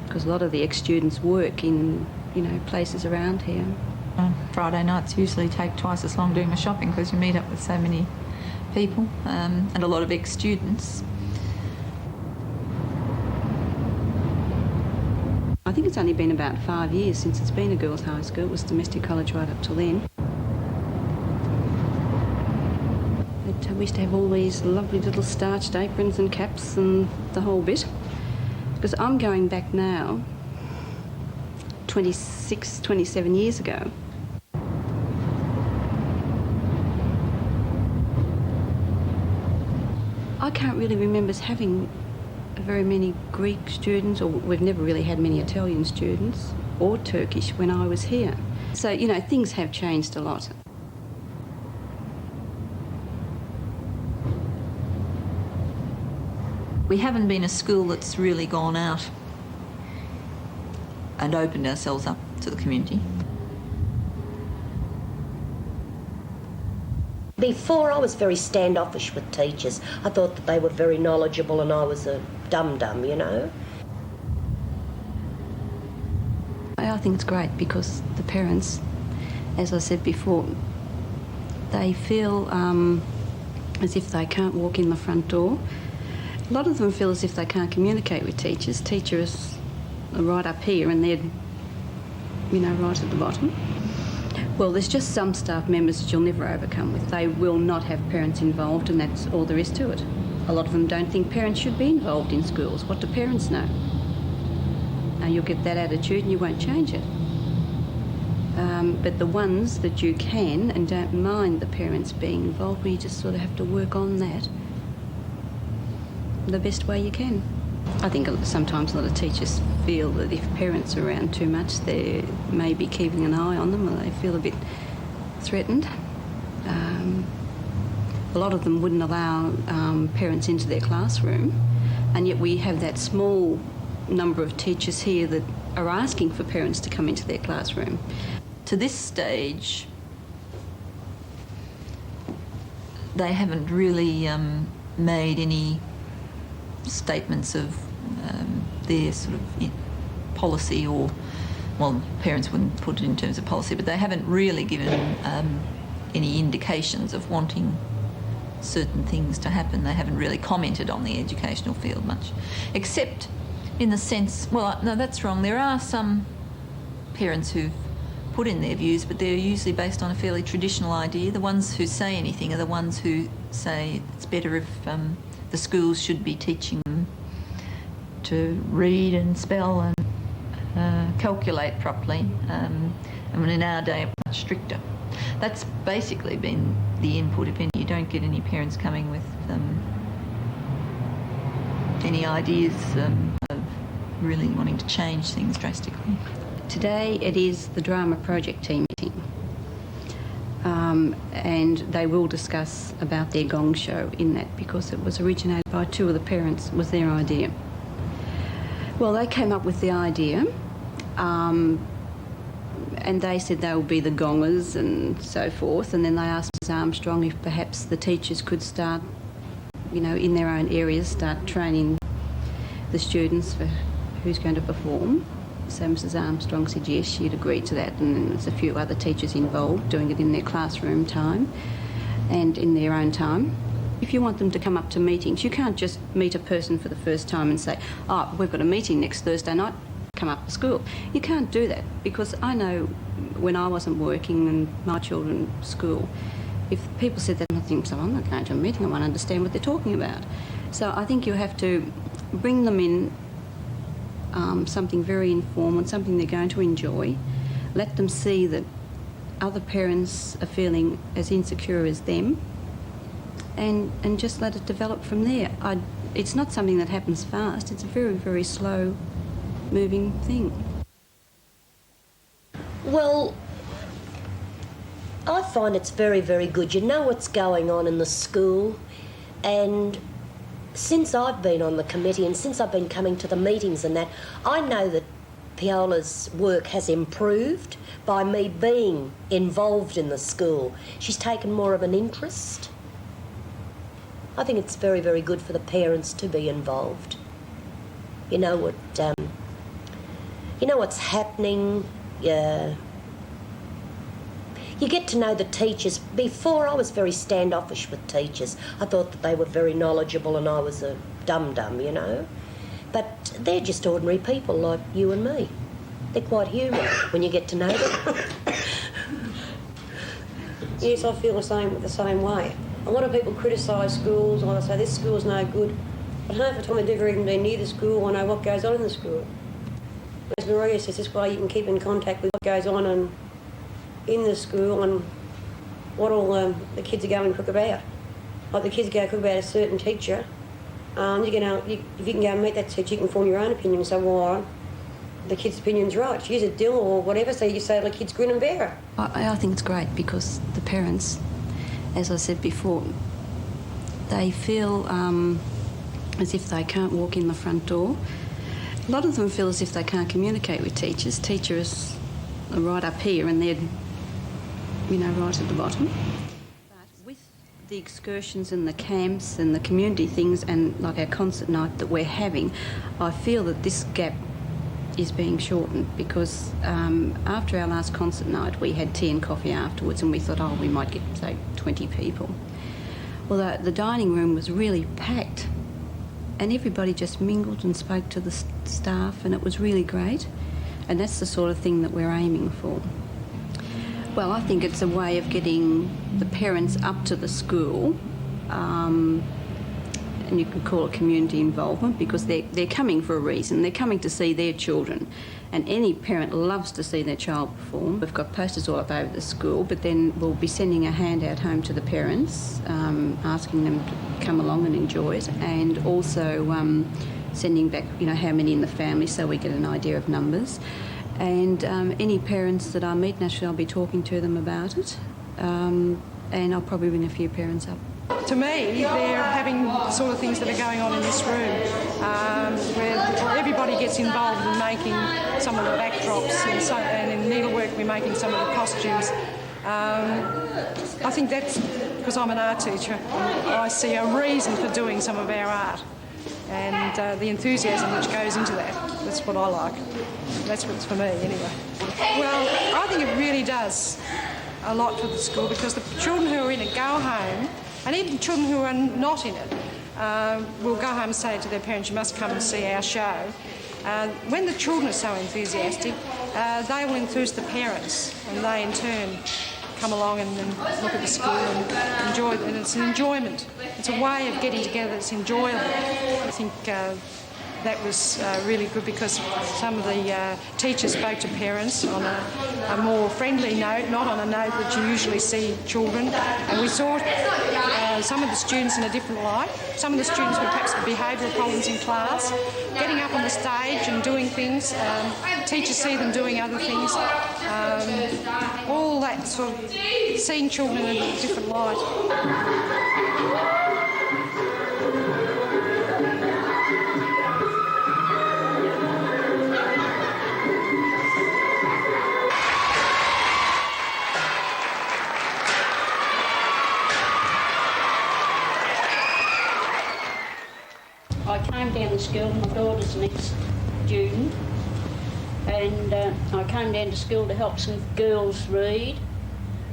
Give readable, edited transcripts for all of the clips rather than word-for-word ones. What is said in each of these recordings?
because a lot of the ex-students work in, places around here. Friday nights usually take twice as long doing the shopping because you meet up with so many people and a lot of ex-students. I think it's only been about 5 years since it's been a girls' high school. It was domestic college right up till then. But we used to have all these lovely little starched aprons and caps and the whole bit. Because I'm going back now 26, 27 years ago. I can't really remember us having very many Greek students, or we've never really had many Italian students, or Turkish when I was here. So, things have changed a lot. We haven't been a school that's really gone out and opened ourselves up to the community. Before, I was very standoffish with teachers. I thought that they were very knowledgeable and I was a dum-dum, I think it's great because the parents, as I said before, they feel as if they can't walk in the front door. A lot of them feel as if they can't communicate with teachers. Teachers are right up here and they're, right at the bottom. Well, there's just some staff members that you'll never overcome with. They will not have parents involved, and that's all there is to it. A lot of them don't think parents should be involved in schools. What do parents know? And you'll get that attitude and you won't change it. But the ones that you can and don't mind the parents being involved, well, you just sort of have to work on that the best way you can. I think sometimes a lot of teachers feel that if parents are around too much, they may be keeping an eye on them, or they feel a bit threatened. A lot of them wouldn't allow parents into their classroom, and yet we have that small number of teachers here that are asking for parents to come into their classroom. To this stage, they haven't really made any statements of their sort of policy, or, well, parents wouldn't put it in terms of policy, but they haven't really given any indications of wanting certain things to happen. They haven't really commented on the educational field much, except in the sense, well, no, that's wrong. There are some parents who've put in their views, but they're usually based on a fairly traditional idea. The ones who say anything are the ones who say it's better if the schools should be teaching them to read and spell and calculate properly, and in our day are much stricter. That's basically been the input. If any, you don't get any parents coming with any ideas of really wanting to change things drastically. Today it is the drama project team meeting, and they will discuss about their gong show in that, because it was originated by two of the parents. It was their idea. Well, they came up with the idea, and they said they would be the gongers and so forth, and then they asked Ms Armstrong if perhaps the teachers could start, in their own areas, start training the students for who's going to perform. So Mrs Armstrong said yes, she'd agreed to that, and then there's a few other teachers involved doing it in their classroom time and in their own time. If you want them to come up to meetings, you can't just meet a person for the first time and say, oh, we've got a meeting next Thursday night, come up to school. You can't do that, because I know when I wasn't working in my children's school, if people said that, I think, so I'm not going to a meeting, I won't understand what they're talking about. So I think you have to bring them in something very informal, something they're going to enjoy. Let them see that other parents are feeling as insecure as them, and just let it develop from there. It's not something that happens fast. It's a very, very slow moving thing. Well, I find it's very, very good. You know what's going on in the school, and since I've been on the committee and since I've been coming to the meetings and that, I know that Piola's work has improved by me being involved in the school. She's taken more of an interest. I think it's very, very good for the parents to be involved. You know what you know what's happening. You get to know the teachers. Before, I was very standoffish with teachers. I thought that they were very knowledgeable and I was a dum-dum, you know. But they're just ordinary people like you and me. They're quite human when you get to know them. Yes, I feel the same way. A lot of people criticise schools, or they say this school's no good. But half the time I've never even been near the school, I know what goes on in the school. As Maria says, this way you can keep in contact with what goes on in the school and what all the kids are going to cook about. Like the kids go cook about a certain teacher, if you can go and meet that teacher, you can form your own opinion and say, well, the kid's opinion's right. She's a dill or whatever, so you say the kid's grin and bear her. I think it's great because the parents, as I said before, they feel as if they can't walk in the front door. A lot of them feel as if they can't communicate with teachers. Teachers are right up here and they're, right at the bottom. But with the excursions and the camps and the community things and like our concert night that we're having, I feel that this gap is being shortened because after our last concert night we had tea and coffee afterwards and we thought, we might get, say, 20 people. Well, the dining room was really packed and everybody just mingled and spoke to the staff and it was really great, and that's the sort of thing that we're aiming for. Well, I think it's a way of getting the parents up to the school, and you could call it community involvement because they're coming for a reason. They're coming to see their children, and any parent loves to see their child perform. We've got posters all up over the school, but then we'll be sending a handout home to the parents, asking them to come along and enjoy it, and also sending back, how many in the family so we get an idea of numbers. And any parents that I meet, naturally I'll be talking to them about it, and I'll probably bring a few parents up. To me, they're having the sort of things that are going on in this room, where everybody gets involved in making some of the backdrops and in needlework we're making some of the costumes. I think that's because I'm an art teacher. I see a reason for doing some of our art and the enthusiasm which goes into that. That's what I like. That's what's for me anyway. Well, I think it really does a lot for the school because the children who are in it go home, and even children who are not in it will go home and say to their parents, you must come and see our show. When the children are so enthusiastic, they will enthuse the parents, and they in turn come along and look at the school and enjoy it. And it's an enjoyment. It's a way of getting together that's enjoyable. I think that was really good because some of the teachers spoke to parents on a more friendly note, not on a note that you usually see children. And we saw some of the students in a different light. Some of the students with perhaps behavioural problems in class, getting up on the stage and doing things. Teachers see them doing other things. All that sort of seeing children in a different light. I came down to school, my daughter's next student, and I came down to school to help some girls read,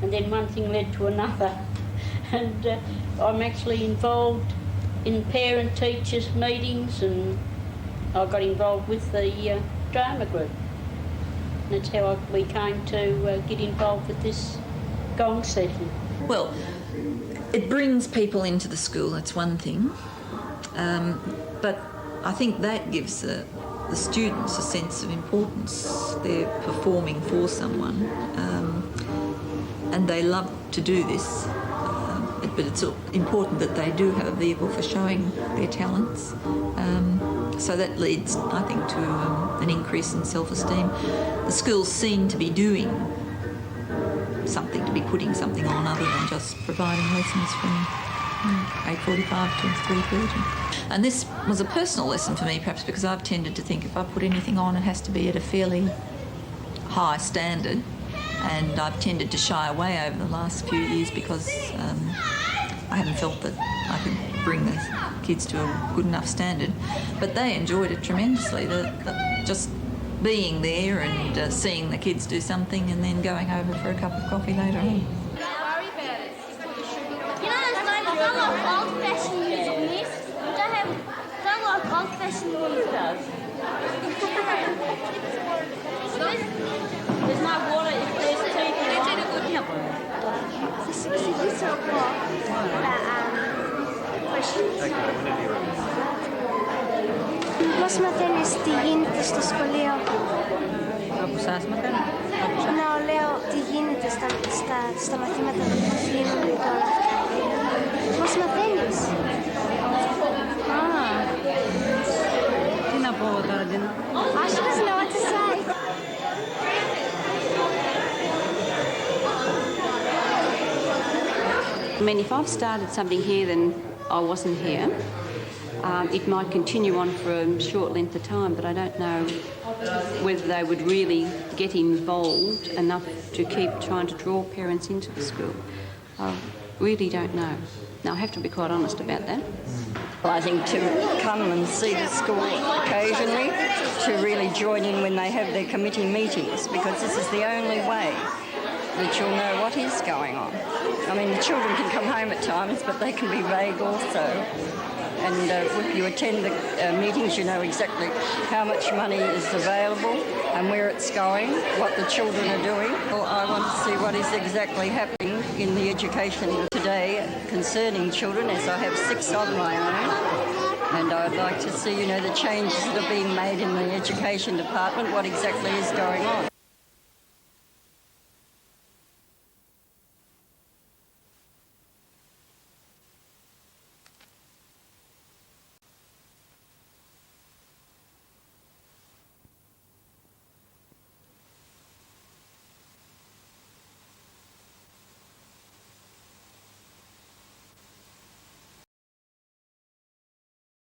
and then one thing led to another. And I'm actually involved in parent-teachers meetings, and I got involved with the drama group. And that's how we came to get involved with this gong session. Well, it brings people into the school, that's one thing. But I think that gives the students a sense of importance. They're performing for someone, and they love to do this. But it's important that they do have a vehicle for showing their talents. So that leads, I think, to an increase in self-esteem. The school's seen to be doing something, to be putting something on other than just providing lessons from 8:45 to 3:30. And this was a personal lesson for me, perhaps because I've tended to think if I put anything on, it has to be at a fairly high standard. And I've tended to shy away over the last few years because I haven't felt that I could bring the kids to a good enough standard. But they enjoyed it tremendously. Just being there and seeing the kids do something and then going over for a cup of coffee later on. You know those moments, I like old-fashioned music, miss. Don't like old-fashioned music. There's no water if there's teeth in it. Πώς μαθαίνεις τι γίνεται στο σχολείο? Από εσάς μαθαίνω. Να λέω τι γίνεται στα μαθήματα που γίνονται τώρα. Πώς μαθαίνεις? Τι να πω τώρα, Τζίνα. I just know what to say. I mean, if I've started something here, then I wasn't here. It might continue on for a short length of time, but I don't know whether they would really get involved enough to keep trying to draw parents into the school. I really don't know. Now, I have to be quite honest about that. I think to come and see the school occasionally, to really join in when they have their committee meetings, because this is the only way that you'll know what is going on. I mean, the children can come home at times, but they can be vague also. And if you attend the meetings, you know exactly how much money is available and where it's going, what the children are doing. Well, I want to see what is exactly happening in the education today concerning children, as I have 6 of my own. And I'd like to see, you know, the changes that are being made in the education department, what exactly is going on.